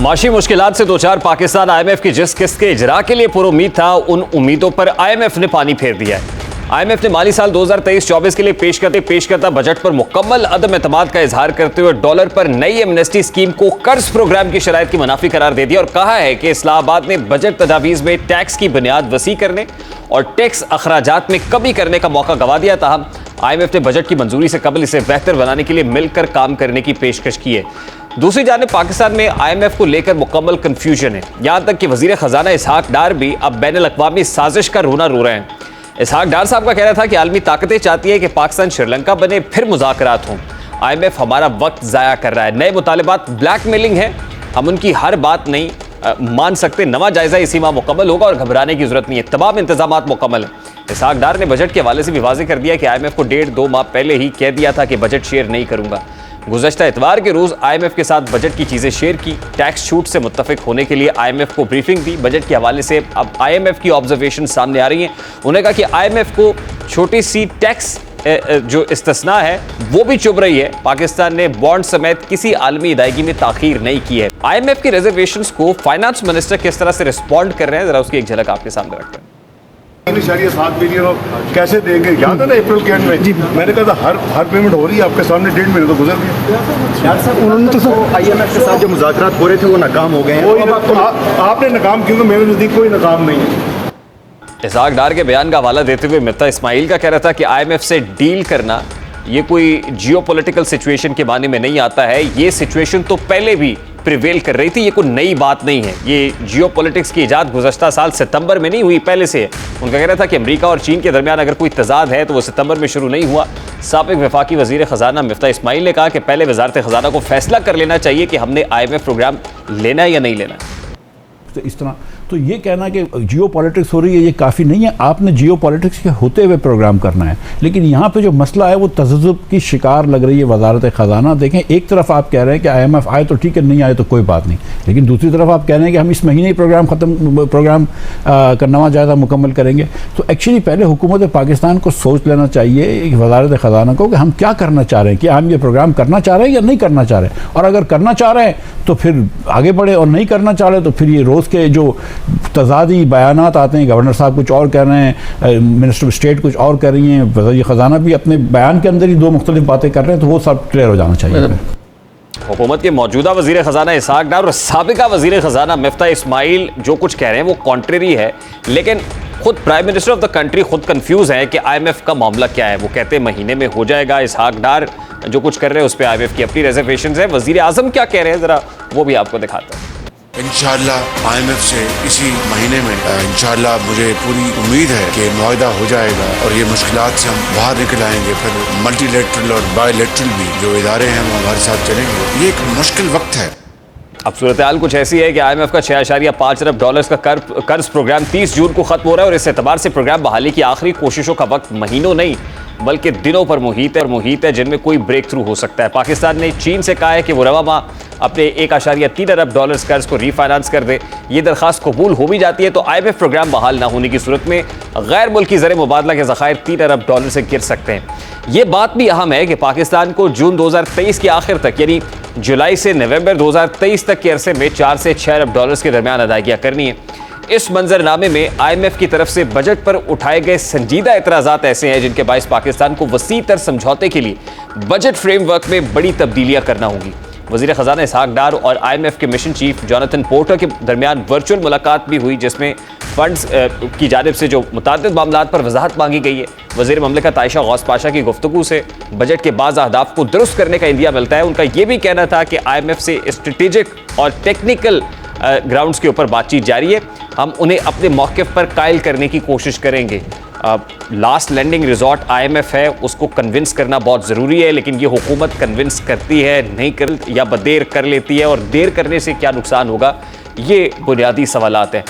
माशी मुश्किलात से दो चार पाकिस्तान आईएमएफ की जिस किस्त के इजरा के लिए पुरुम्मीद था, उन उम्मीदों पर आईएमएफ ने पानी फेर दिया है। आईएमएफ ने माली साल 2023-24 के लिए पेश करता बजट पर मुकम्मल अदम एतमाद का इजहार करते हुए डॉलर पर नई एमनेस्टी स्कीम को कर्ज प्रोग्राम की शराइत की मुनाफी करार दे दिया और कहा है कि इस्लामाबाद ने बजट तजावीज़ में टैक्स की बुनियाद वसी करने और टैक्स अखराजात में कमी करने का मौका गंवा दिया। ताहम आईएमएफ ने बजट की मंजूरी से कबल इसे बेहतर बनाने के लिए मिलकर काम करने की पेशकश की है। दूसरी जानिब पाकिस्तान में आईएमएफ को लेकर मुकम्मल कंफ्यूजन है, यहां तक कि वजीर खजाना इसहाक डार भी अब बैनुल-अक़वामी साजिश का रोना रो रहे हैं। इसहाक डार साहब का कहना था कि आलमी ताकतें चाहती है कि पाकिस्तान श्रीलंका बने, फिर मुज़ाकरात हों। आईएमएफ हमारा वक्त ज़ाया कर रहा है, नए मुतालिबात ब्लैकमेलिंग है, हम उनकी हर बात नहीं मान सकते। नवा जायजा इसी माह मुकम्मल होगा और घबराने की जरूरत नहीं है, तमाम इंतजामात मुकम्मल है। इसहाक डार ने बजट के हवाले से भी वाज़ेह कर दिया कि आईएमएफ को 1.5-2 माह पहले ही कह दिया था कि बजट शेयर नहीं करूंगा। गुज़श्ता इतवार के रोज़ आईएमएफ के साथ बजट की चीज़ें शेयर की, टैक्स छूट से मुत्तफिक होने के लिए आईएमएफ को ब्रीफिंग दी। बजट के हवाले से अब आईएमएफ की ऑब्जर्वेशन सामने आ रही हैं। उन्होंने कहा कि आईएमएफ को छोटी सी टैक्स जो इस्तिस्ना है वो भी चुभ रही है। पाकिस्तान ने बॉन्ड समेत किसी आलमी अदायगी में ताखीर नहीं की है। आईएमएफ की रिजर्वेशंस को फाइनेंस मिनिस्टर किस तरह से रिस्पॉन्ड कर रहे हैं, जरा उसकी एक झलक आपके सामने रखते हैं। 7 बिलियन कैसे देंगे, याद है ना अप्रैल के एंड में जी मैंने कहा था हर पेमेंट हो रही है आपके सामने, 1.5 महीने तो गुजर गए। उन्होंने तो सर आईएमएफ के साथ जो मुज़ाकरात हो रहे थे वो नाकाम हो गए हैं। आपने नाकाम क्यों? मेरे नज़दीक कोई नाकाम नहीं है। इसहाक डार के बयान का हवाला देते हुए मिफ्ता इस्माइल का कहना था कि आईएमएफ से डील करना ये कोई जियोपॉलिटिकल सिचुएशन के माने में नहीं आता है। ये सिचुएशन तो पहले भी प्रिवेल कर रही थी, ये कोई नई बात नहीं है। ये जियोपॉलिटिक्स की इजाद गुज़श्ता साल सितंबर में नहीं हुई, पहले से है। उनका कहना था कि अमेरिका और चीन के दरमियान अगर कोई तजाद है तो वो सितंबर में शुरू नहीं हुआ। साबिक वफाकी वजीर खजाना मिफ्ता इस्माइल ने कहा कि पहले वजारत खजाना को फैसला कर लेना चाहिए कि हमने आईएमएफ प्रोग्राम लेना है या नहीं लेना। तो इस तरह तो ये कहना कि जियो पॉलिटिक्स हो रही है ये काफ़ी नहीं है। आपने जियो पॉलिटिक्स के होते हुए प्रोग्राम करना है, लेकिन यहाँ पे जो मसला है वो तज़ब्ज़ुब की शिकार लग रही है वजारत ख़जाना। देखें, एक तरफ आप कह रहे हैं कि आईएमएफ आए तो ठीक है, नहीं आए तो कोई बात नहीं, लेकिन दूसरी तरफ आप कह रहे हैं कि हम इस महीने ही प्रोग्राम का नवा जायज़ा मुकम्मल करेंगे। तो एक्चुअली पहले हुकूमत पाकिस्तान को सोच लेना चाहिए वजारत ख़जाना को कि हम क्या करना चाह रहे हैं, कि हम ये प्रोग्राम करना चाह रहे हैं या नहीं करना चाह रहे हैं। और अगर करना चाह रहे हैं तो फिर आगे बढ़े, और नहीं करना चाह रहे तो फिर ये रोज़ के जो तज़ादी बयानात आते हैं, गवर्नर साहब कुछ और कह रहे हैं, मिनिस्टर ऑफ स्टेट कुछ और कह रही हैं, वज़ीर ख़जाना भी अपने बयान के अंदर ही 2 मुख्तलिफ बातें कर रहे हैं, तो वो सब क्लियर हो जाना चाहिए। हुकूमत के मौजूदा वज़ीर ख़जाना इसहाक डार और साबिका वज़ीर ख़जाना मिफ्ता इस्माइल जो कुछ कह रहे हैं वो कॉन्ट्रेरी है, लेकिन खुद prime minister of the country खुद कंफ्यूज है कि आईएमएफ का मामला क्या है। वो कहते हैं महीने में हो जाएगा। इसहाक डार जो कुछ कर रहे हैं उस पर आईएमएफ की अपनी रिजर्वेशन है। वज़ीर आज़म क्या कह रहे हैं, ज़रा वो भी आपको दिखाता है। इंशाअल्लाह आईएमएफ से इसी महीने में इंशाअल्लाह मुझे पूरी उम्मीद है कि मुआहदा हो जाएगा और ये मुश्किलात से हम बाहर निकल आएंगे। फिर मल्टीलेटरल और बायलेटरल भी जो इदारे हैं वो हमारे साथ चलेंगे। ये एक मुश्किल वक्त है। अब सूरत हाल कुछ ऐसी है कि आईएमएफ का 6.5 अरब डॉलर्स का कर्ज प्रोग्राम 30 जून को खत्म हो रहा है और इस एतबार से प्रोग्राम बहाली की आखिरी कोशिशों का वक्त महीनों नहीं बल्कि दिनों पर मुहित है जिनमें कोई ब्रेक थ्रू हो सकता है। पाकिस्तान ने चीन से कहा है कि वो रवा माह अपने 1.3 अरब डॉलर्स कर्ज को रीफाइनेंस कर दे। ये दरख्वास्त कबूल हो भी जाती है तो आईएमएफ प्रोग्राम बहाल ना होने की सूरत में गैर मुल्की ज़र मुबादला के ज़खायर 3 अरब डॉलर से गिर सकते हैं। ये बात भी अहम है कि पाकिस्तान को जून 2023 के आखिर तक यानी जुलाई से नवंबर 2023 तक के अरसे में 4 से 6 अरब डॉलर्स के दरमियान अदायगियाँ करनी है। इस मंजरनामे में आईएमएफ की तरफ से बजट पर उठाए गए संजीदा एतराज़ात ऐसे हैं जिनके बायस पाकिस्तान को वसी तर समझौते के लिए बजट फ्रेमवर्क में बड़ी तब्दीलियां करना होंगी। वज़ीर ख़जाना इसहाक डार और आईएमएफ के मिशन चीफ जोनाथन पोर्टर के दरमियान वर्चुअल मुलाकात भी हुई जिसमें फंड्स की जानिब से जो मुताद्दिद मामलात पर वजाहत मांगी गई है। वज़ीर ममलिकत आयशा गौस पाशा की गुफ्तगू से बजट के बाज़ अहदाफ को दुरुस्त करने का इंदिया मिलता है। उनका यह भी कहना था कि आईएमएफ से स्ट्रेटेजिक और टेक्निकल ग्राउंड्स के ऊपर बातचीत जारी है, हम उन्हें अपने मौक़िफ़ पर कायल करने की कोशिश करेंगे। लास्ट लैंडिंग रिजॉर्ट आईएमएफ है, उसको कन्विंस करना बहुत ज़रूरी है, लेकिन ये हुकूमत कन्विंस करती है नहीं कर या बदेर कर लेती है और देर करने से क्या नुकसान होगा, ये बुनियादी सवालात हैं।